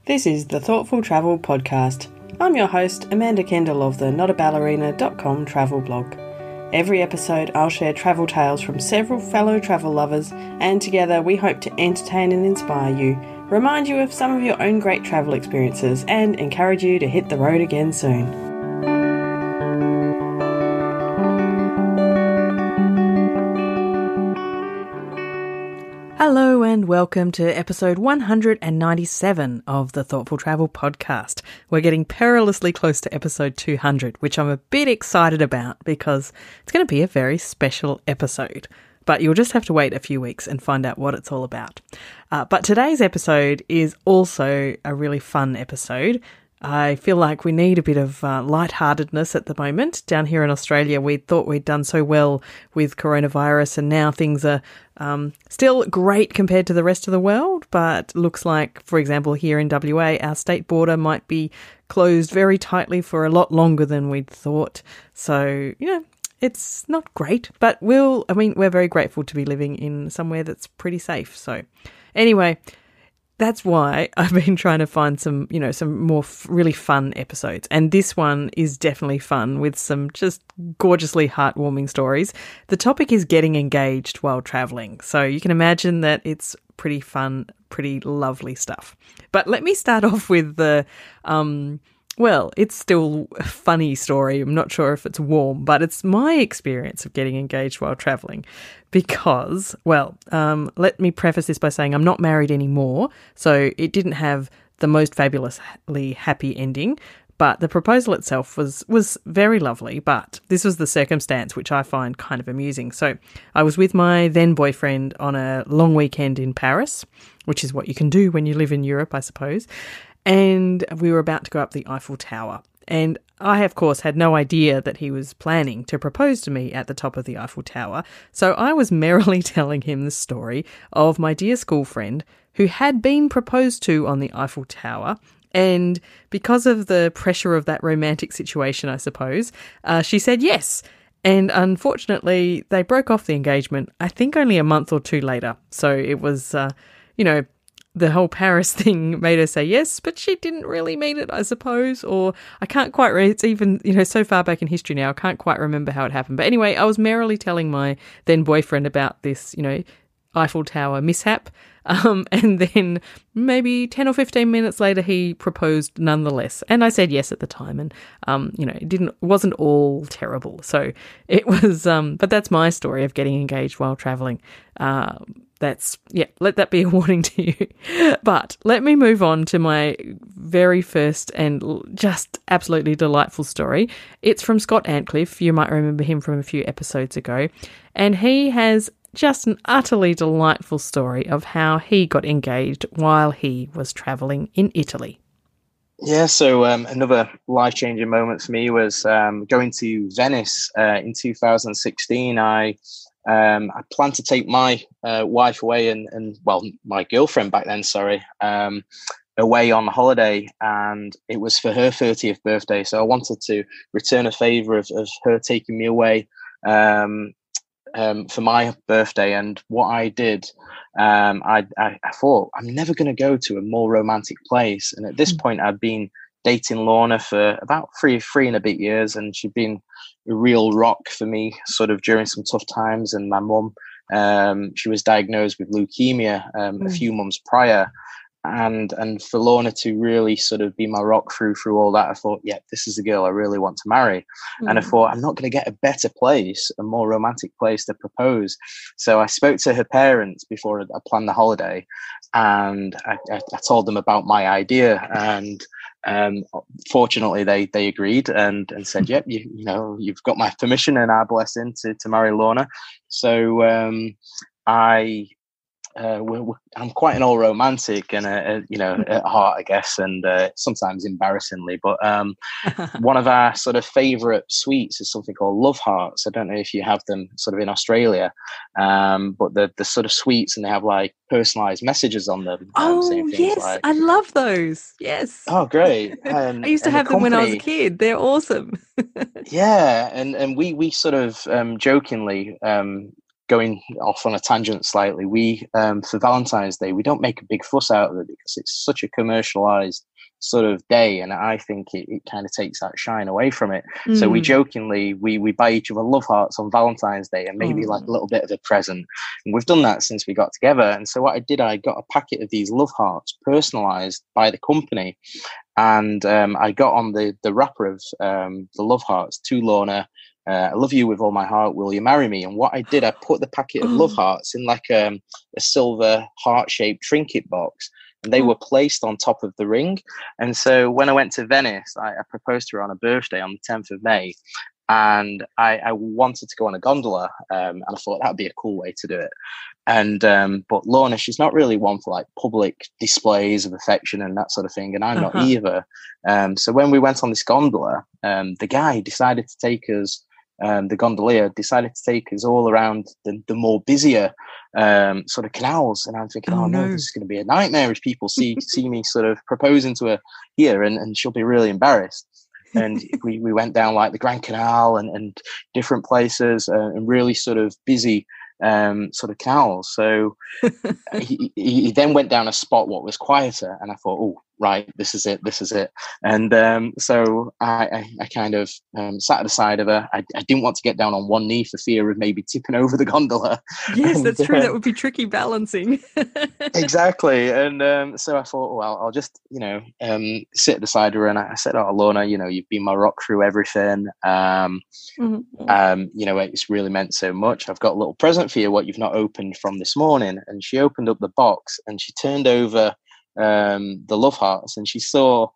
This is the Thoughtful Travel Podcast. I'm your host, Amanda Kendall of the notaballerina.com travel blog. Every episode I'll share travel tales from several fellow travel lovers, and together we hope to entertain and inspire you, remind you of some of your own great travel experiences, and encourage you to hit the road again soon. Hello and welcome to episode 197 of the Thoughtful Travel Podcast. We're getting perilously close to episode 200, which I'm a bit excited about because it's going to be a very special episode. But you'll just have to wait a few weeks and find out what it's all about. But today's episode is also a really fun episode. I feel like we need a bit of lightheartedness at the moment. Down here in Australia, we thought we'd done so well with coronavirus, and now things are still great compared to the rest of the world. But looks like, for example, here in WA, our state border might be closed very tightly for a lot longer than we'd thought. So, it's not great, but we're very grateful to be living in somewhere that's pretty safe. So anyway, that's why I've been trying to find some more really fun episodes. And this one is definitely fun with some just gorgeously heartwarming stories. The topic is getting engaged while traveling. So you can imagine that it's pretty fun, pretty lovely stuff. But let me start off with the, it's still a funny story. I'm not sure if it's warm, but it's my experience of getting engaged while traveling because, let me preface this by saying I'm not married anymore, so it didn't have the most fabulously happy ending, but the proposal itself was very lovely, but this was the circumstance which I find kind of amusing. So I was with my then boyfriend on a long weekend in Paris, which is what you can do when you live in Europe, I suppose. And we were about to go up the Eiffel Tower. And I, of course, had no idea that he was planning to propose to me at the top of the Eiffel Tower. So I was merrily telling him the story of my dear school friend who had been proposed to on the Eiffel Tower. And because of the pressure of that romantic situation, I suppose, she said yes. And unfortunately, they broke off the engagement, I think only a month or two later. So it was, the whole Paris thing made her say yes, but she didn't really mean it, I suppose, or I can't quite it's even, so far back in history now, I can't quite remember how it happened. But anyway, I was merrily telling my then boyfriend about this, Eiffel Tower mishap. And then maybe 10 or 15 minutes later, he proposed nonetheless. And I said yes at the time. And, it wasn't all terrible. So it was, but that's my story of getting engaged while traveling. Let that be a warning to you. But let me move on to my very first and just absolutely delightful story. It's from Scott Antcliffe. You might remember him from a few episodes ago. And he has just an utterly delightful story of how he got engaged while he was travelling in Italy. Yeah, so another life-changing moment for me was going to Venice in 2016. I planned to take my wife away and my girlfriend back then, away on holiday, and it was for her 30th birthday. So I wanted to return a favour of her taking me away for my birthday. And what I did, I thought I'm never going to go to a more romantic place. And at this point, I'd been dating Lorna for about three and a bit years, and she'd been a real rock for me sort of during some tough times. And my mum, she was diagnosed with leukemia a few months prior. And for Lorna to really sort of be my rock through all that, I thought, yeah, this is the girl I really want to marry. And I thought, I'm not going to get a better place, a more romantic place to propose. So I spoke to her parents before I planned the holiday, and I told them about my idea. And fortunately, they agreed and said, yep, you've got my permission and our blessing to marry Lorna. So I'm quite an old romantic and at heart, I guess, and sometimes embarrassingly. But one of our sort of favourite sweets is something called Love Hearts. I don't know if you have them sort of in Australia, but the sort of sweets, and they have like personalised messages on them. Oh yes, I love those. Yes. Oh great! I used to have them when I was a kid. They're awesome. Yeah, and we sort of jokingly going off on a tangent slightly, we for Valentine's Day, we don't make a big fuss out of it because it's such a commercialized sort of day, and I think it kind of takes that shine away from it. So we jokingly we buy each other love hearts on Valentine's Day, and maybe like a little bit of a present, and we've done that since we got together. And so what I did, I got a packet of these love hearts personalized by the company, and I got on the wrapper of the love hearts to Lorna. I love you with all my heart. Will you marry me? And what I did, I put the packet of love hearts in like a silver heart-shaped trinket box, and they were placed on top of the ring. And so when I went to Venice, I proposed to her on her birthday on the 10th of May. And I wanted to go on a gondola, and I thought that'd be a cool way to do it. And but Lorna, she's not really one for like public displays of affection and that sort of thing, and I'm not either. So when we went on this gondola, the guy decided to take us. The gondolier decided to take us all around the more busier sort of canals, and I'm thinking, oh no, this is going to be a nightmare if people see me sort of proposing to her here, and she'll be really embarrassed. And we went down like the Grand Canal and different places, and really sort of busy sort of canals. So he then went down a spot what was quieter, and I thought, oh right, this is it. And so I kind of sat at the side of her. I didn't want to get down on one knee for fear of maybe tipping over the gondola. Yes, that's true. That would be tricky balancing. Exactly. And so I thought, well, I'll just, sit at the side of her, and I said, oh, Lorna, you've been my rock through everything. It's really meant so much. I've got a little present for you, what you've not opened from this morning. And she opened up the box, and she turned over the love hearts, and she saw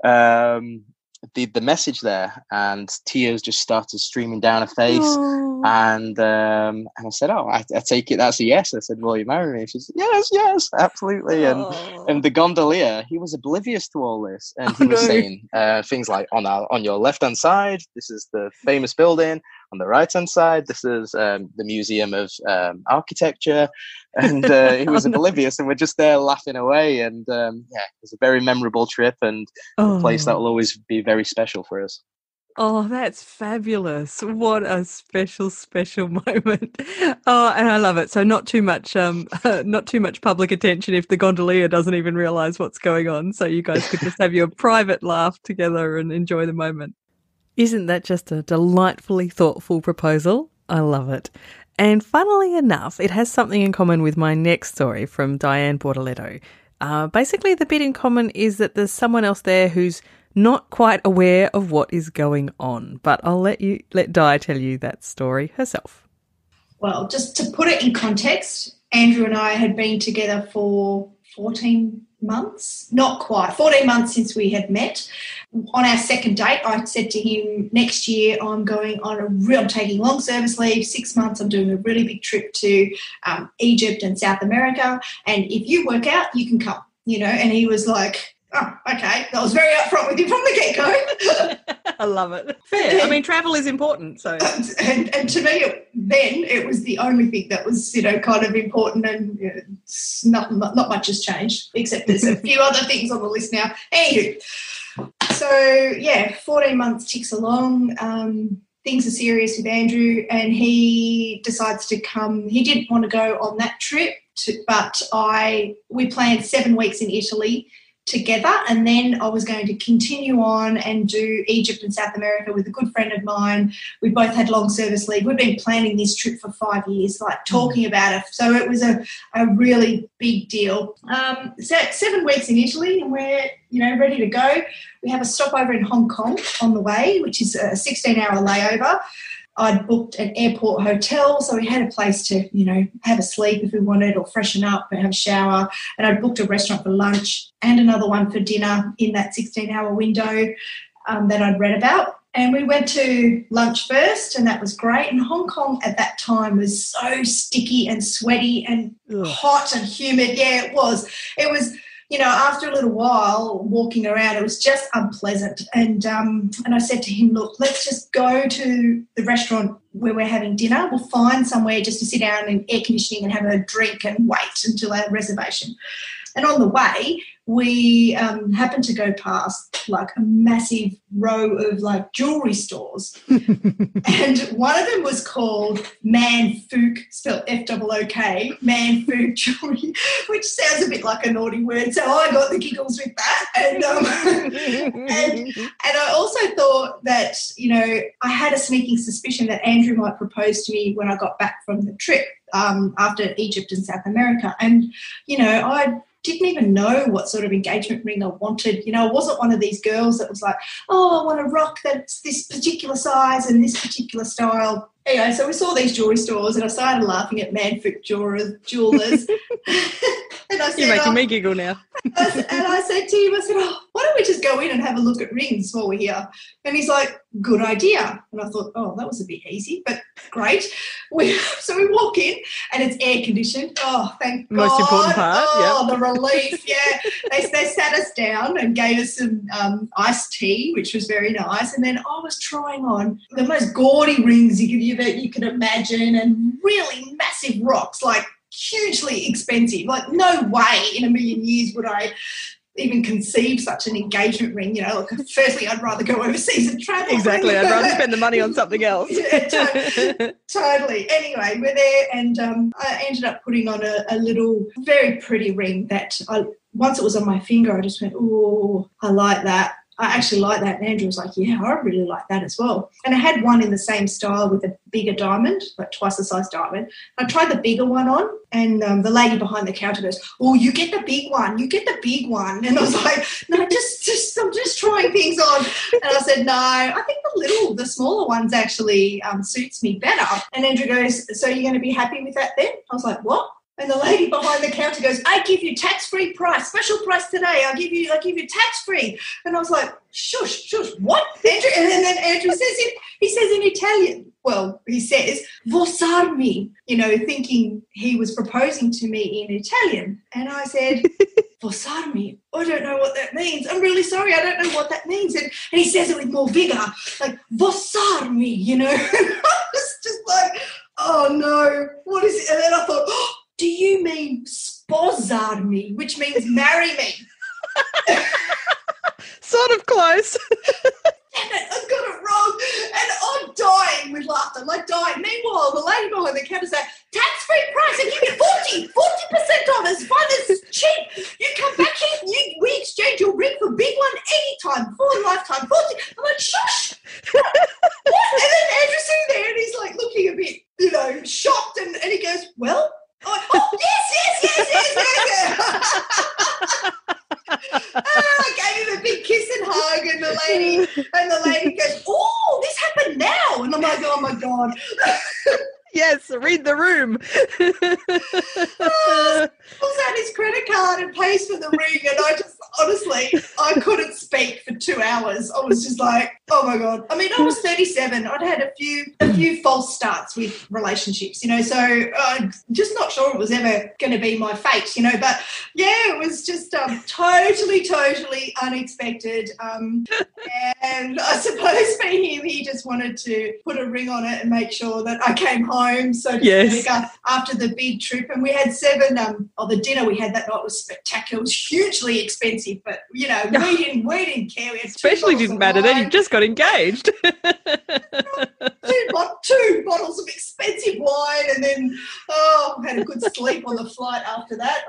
the message there, and tears just started streaming down her face. Aww. And I said, oh, I take it that's a yes. I said, will you marry me? She said, yes, absolutely. And the gondolier, he was oblivious to all this, and he was saying things like, on your left hand side, this is the famous building. On the right-hand side, this is the Museum of Architecture. And he was oblivious, and we're just there laughing away. And it was a very memorable trip, and a place that will always be very special for us. Oh, that's fabulous. What a special moment. Oh, and I love it. So not too much public attention if the gondolier doesn't even realise what's going on. So you guys could just have your private laugh together and enjoy the moment. Isn't that just a delightfully thoughtful proposal? I love it. And funnily enough, it has something in common with my next story from Dianne Bortoletto. Basically, the bit in common is that there's someone else there who's not quite aware of what is going on. But I'll let Di tell you that story herself. Well, just to put it in context, Andrew and I had been together for 14 months, not quite, 14 months since we had met. On our second date, I said to him, next year I'm going on I'm taking long service leave, 6 months, I'm doing a really big trip to Egypt and South America, and if you work out, you can come, and he was like, oh, okay. That was very upfront with you from the get-go. I love it. Fair. I mean, travel is important. So, and to me, then it was the only thing that was, kind of important, and not much has changed, except there's a few other things on the list now. Anywho, so 14 months ticks along. Things are serious with Andrew, and he decides to come. He didn't want to go on that trip, but we planned 7 weeks in Italy together, and then I was going to continue on and do Egypt and South America with a good friend of mine. We both had long service leave. We've been planning this trip for 5 years, like talking about it. So it was a really big deal. So 7 weeks in Italy, and we're ready to go. We have a stopover in Hong Kong on the way, which is a 16-hour layover. I'd booked an airport hotel, so we had a place to, have a sleep if we wanted, or freshen up and have a shower. And I'd booked a restaurant for lunch and another one for dinner in that 16-hour window that I'd read about. And we went to lunch first, and that was great. And Hong Kong at that time was so sticky and sweaty and hot and humid. Yeah, it was. It was, after a little while walking around, it was just unpleasant. And I said to him, look, let's just go to the restaurant where we're having dinner. We'll find somewhere just to sit down in air conditioning and have a drink and wait until our reservation. And on the way, we happened to go past like a massive row of like jewelry stores. And one of them was called Man Fook, spelled F-O-O-K, Man Fook Jewelry, which sounds a bit like a naughty word. So I got the giggles with that. And I also thought that, you know, I had a sneaking suspicion that Andrew might propose to me when I got back from the trip after Egypt and South America. And, you know, I didn't even know what sort of engagement ring I wanted. You know, I wasn't one of these girls that was like, oh, I want a rock that's this particular size and this particular style. Anyway, so we saw these jewelry stores and I started laughing at Man Fook jewellers. And I said, you're making me giggle now. And I said to him, I said, oh, why don't we just go in and have a look at rings while we're here? And he's like, good idea. And I thought, oh, that was a bit easy, but great. So we walk in and it's air conditioned. Oh, thank God. Most important part. Oh, the relief, yeah. They sat us down and gave us some iced tea, which was very nice. And then I was trying on the most gaudy rings that you can imagine and really massive rocks, like hugely expensive. Like no way in a million years would I even conceive such an engagement ring. You know, like, firstly, I'd rather go overseas and travel. Exactly. I'd rather spend the money on something else. Yeah, totally. Anyway, we're there and I ended up putting on a little very pretty ring that once it was on my finger, I just went, oh, I like that. I actually like that. And Andrew was like, yeah, I really like that as well. And I had one in the same style with a bigger diamond, like twice the size diamond. I tried the bigger one on and the lady behind the counter goes, oh, you get the big one. You get the big one. And I was like, no, I'm just trying things on. And I said, no, I think the smaller ones actually suits me better. And Andrew goes, so you're going to be happy with that then? I was like, what? And the lady behind the counter goes, I give you tax-free price, special price today. I give you tax-free. And I was like, shush, what? Andrew? And then Andrew says he says in Italian, well, he says, Vosarmi, you know, thinking he was proposing to me in Italian. And I said, Vosarmi, I don't know what that means. I'm really sorry, I don't know what that means. And he says it with more vigour, like, Vosarmi, you know. And I was just like, oh, no, what is it? And then I thought, oh, do you mean sposarmi, which means marry me? Sort of close. Damn it, I got it wrong. And I'm dying with laughter, like dying. Meanwhile, the lady behind the counter said, tax-free price, I give you 40% off, as fun as cheap. You come back here, we exchange your ring for big one anytime, for a lifetime, 40. I'm like, shush. What? And then Andrew's sitting there and he's like looking a bit, you know, shocked and he goes, well, oh, yes. I gave him a big kiss and hug and the lady goes, oh, this happened now. And I'm like, oh, my God. Yes, read the room. Pulls out his credit card and pays for the ring, and I just, honestly, I couldn't speak for 2 hours. I was just like, oh my God. I mean, I was 37. I'd had a few false starts with relationships, you know, so I'm just not sure it was ever going to be my fate, you know, but yeah, it was just totally unexpected. And I suppose for him, he just wanted to put a ring on it and make sure that I came home, so to speak, after the big trip. And we had the dinner we had that night was spectacular. It was hugely expensive, but, you know, we didn't care. We had especially didn't matter then, you just got engaged. two bottles of expensive wine, and then, had a good sleep on the flight after that.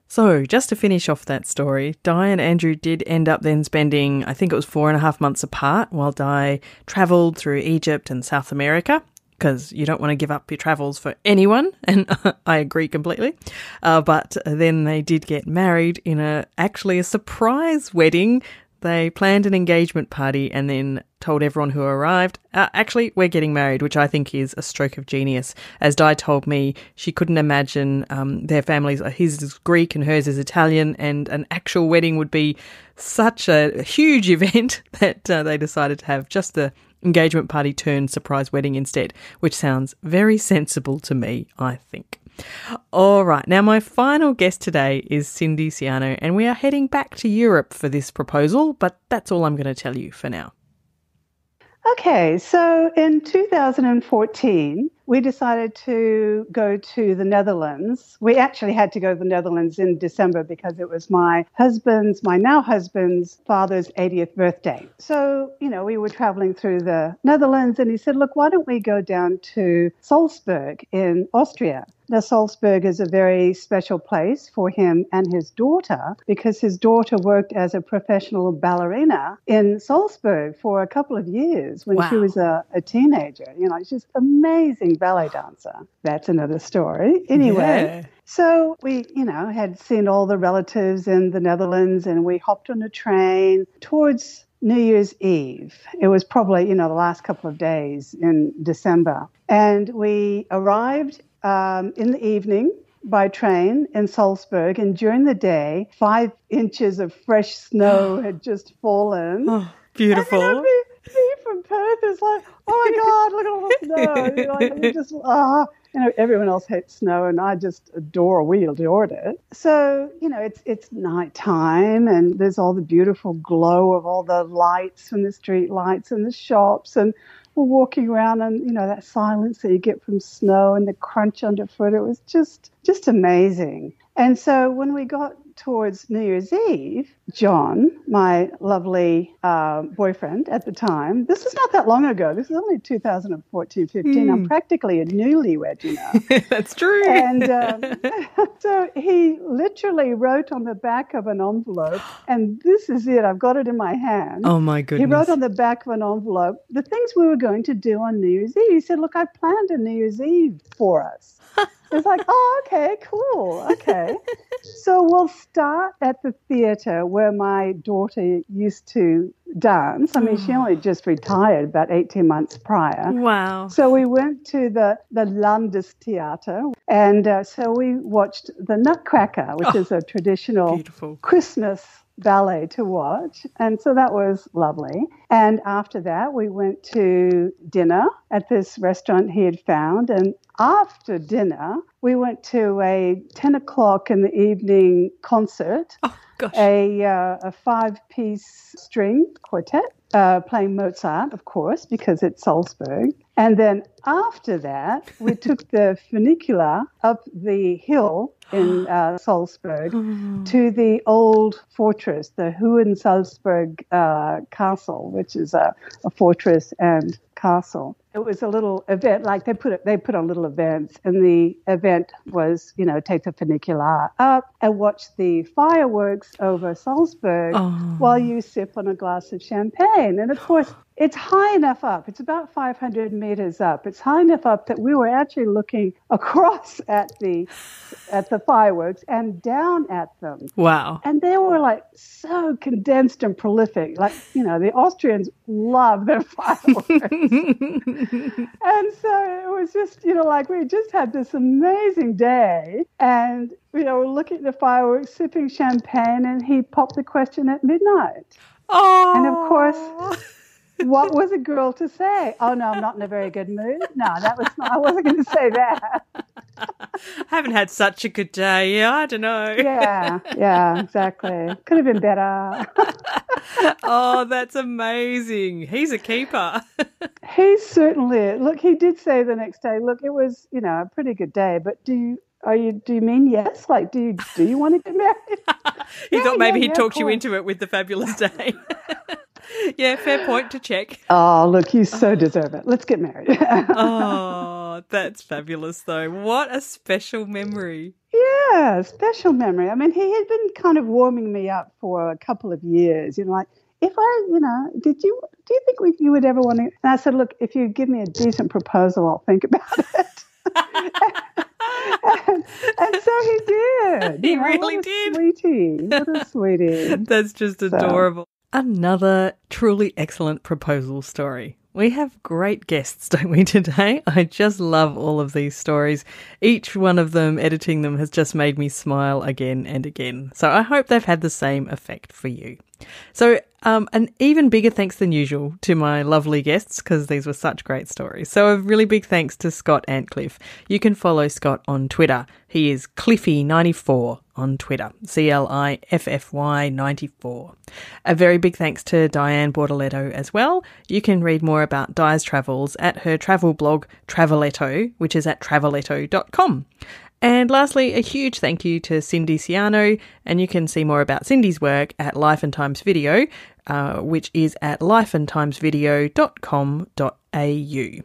So just to finish off that story, Di and Andrew did end up then spending, I think it was 4.5 months apart while Di travelled through Egypt and South America, because you don't want to give up your travels for anyone, and I agree completely. But then they did get married in actually a surprise wedding. They planned an engagement party and then told everyone who arrived, actually, we're getting married, which I think is a stroke of genius. As Di told me, she couldn't imagine their families, his is Greek and hers is Italian, and an actual wedding would be such a huge event that they decided to have just the engagement party turned surprise wedding instead, which sounds very sensible to me, I think. All right, now my final guest today is Cindy Siano, and we are heading back to Europe for this proposal, but that's all I'm going to tell you for now. Okay, so in 2014, we decided to go to the Netherlands. We actually had to go to the Netherlands in December because it was my now husband's father's 80th birthday. So, we were traveling through the Netherlands, and he said, look, why don't we go down to Salzburg in Austria? Now, Salzburg is a very special place for him and his daughter because his daughter worked as a professional ballerina in Salzburg for a couple of years when she was a teenager. She's an amazing ballet dancer. That's another story. Anyway, so we, had seen all the relatives in the Netherlands, and we hopped on a train towards New Year's Eve. It was probably, the last couple of days in December. And we arrived in the evening by train in Salzburg, and during the day, 5 inches of fresh snow had just fallen. Oh, beautiful. And me from Perth is like, oh my God, look at all the snow. Everyone else hates snow, and we adored it. So, it's nighttime, and there's all the beautiful glow of all the lights from the street lights and the shops, and we're walking around, and that silence that you get from snow and the crunch underfoot. It was just amazing. And so when we got towards New Year's Eve, John, my lovely boyfriend at the time, this was not that long ago. This is only 2014-15. I'm practically a newlywed, That's true. And so he literally wrote on the back of an envelope, and this is it. I've got it in my hand. Oh, my goodness. He wrote on the back of an envelope the things we were going to do on New Year's Eve. He said, look, I planned a New Year's Eve for us. It's like, oh, okay, cool. Okay. So we'll start at the theatre where my daughter used to dance. I mean, she only just retired about 18 months prior. Wow. So we went to the Landestheater, and so we watched the Nutcracker, which is a traditional Christmas ballet to watch. And so that was lovely. And after that, we went to dinner at this restaurant he had found. And after dinner, we went to a 10 o'clock in the evening concert, a 5-piece string quartet playing Mozart, of course, because it's Salzburg. And then after that, we took the funicular up the hill in Salzburg to the old fortress, the Hohensalzburg Castle, which is a fortress and castle. It was a little event, like they put on little events, and the event was, take the funicular up and watch the fireworks over Salzburg while you sip on a glass of champagne. And of course, it's high enough up. It's about 500 meters up. It's high enough up that we were actually looking across at the fireworks and down at them. Wow. And they were like so condensed and prolific. Like, the Austrians love their fireworks. And so it was just, like we just had this amazing day, and, we're looking at the fireworks, sipping champagne, and he popped the question at midnight. Oh. And of course, what was a girl to say? Oh, no, I'm not in a very good mood. No, I wasn't going to say that. I haven't had such a good day. Yeah, I don't know. Yeah, exactly. Could have been better. Oh, that's amazing. He's a keeper. He certainly is. Look, he did say the next day, look, it was, a pretty good day, but do you mean yes? Like, do you want to get married? He thought maybe he'd talked you into it with the fabulous day. Yeah, fair point to check. Oh, look, you so deserve it. Let's get married. Oh, that's fabulous, though. What a special memory. Yeah, special memory. I mean, he had been kind of warming me up for a couple of years. Like, if I, do you think you would ever want to? And I said, look, if you give me a decent proposal, I'll think about it. And so he did. He really did. What a sweetie. That's just adorable. Another truly excellent proposal story. We have great guests, don't we, today? I just love all of these stories. Each one of them, editing them, has just made me smile again and again. So I hope they've had the same effect for you. So an even bigger thanks than usual to my lovely guests, because these were such great stories. So a really big thanks to Scott Antcliffe. You can follow Scott on Twitter. He is Cliffy94 on Twitter, CLIFFY 94. A very big thanks to Dianne Bortoletto as well. You can read more about Di's travels at her travel blog Traveletto, which is at traveletto.com. And lastly, a huge thank you to Cindy Siano, and you can see more about Cindy's work at Life and Times Video, which is at lifeandtimesvideo.com.au.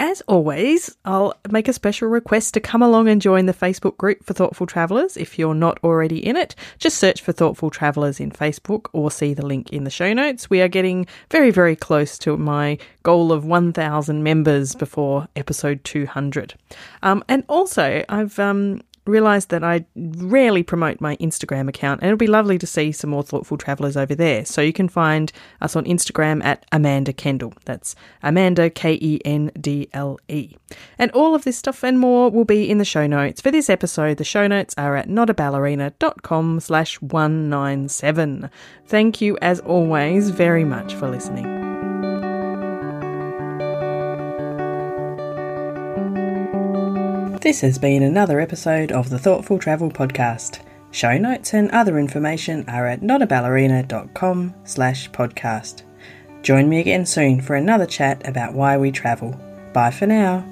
As always, I'll make a special request to come along and join the Facebook group for Thoughtful Travellers if you're not already in it. Just search for Thoughtful Travellers in Facebook or see the link in the show notes. We are getting very, very close to my goal of 1,000 members before episode 200. And also, I've realised that I rarely promote my Instagram account, and it'll be lovely to see some more Thoughtful Travellers over there. So you can find us on Instagram at Amanda Kendall. That's Amanda Kendle. And all of this stuff and more will be in the show notes for this episode. The show notes are at notaballerina.com/197. Thank you as always very much for listening. This has been another episode of the Thoughtful Travel Podcast. Show notes and other information are at notaballerina.com/podcast. Join me again soon for another chat about why we travel. Bye for now.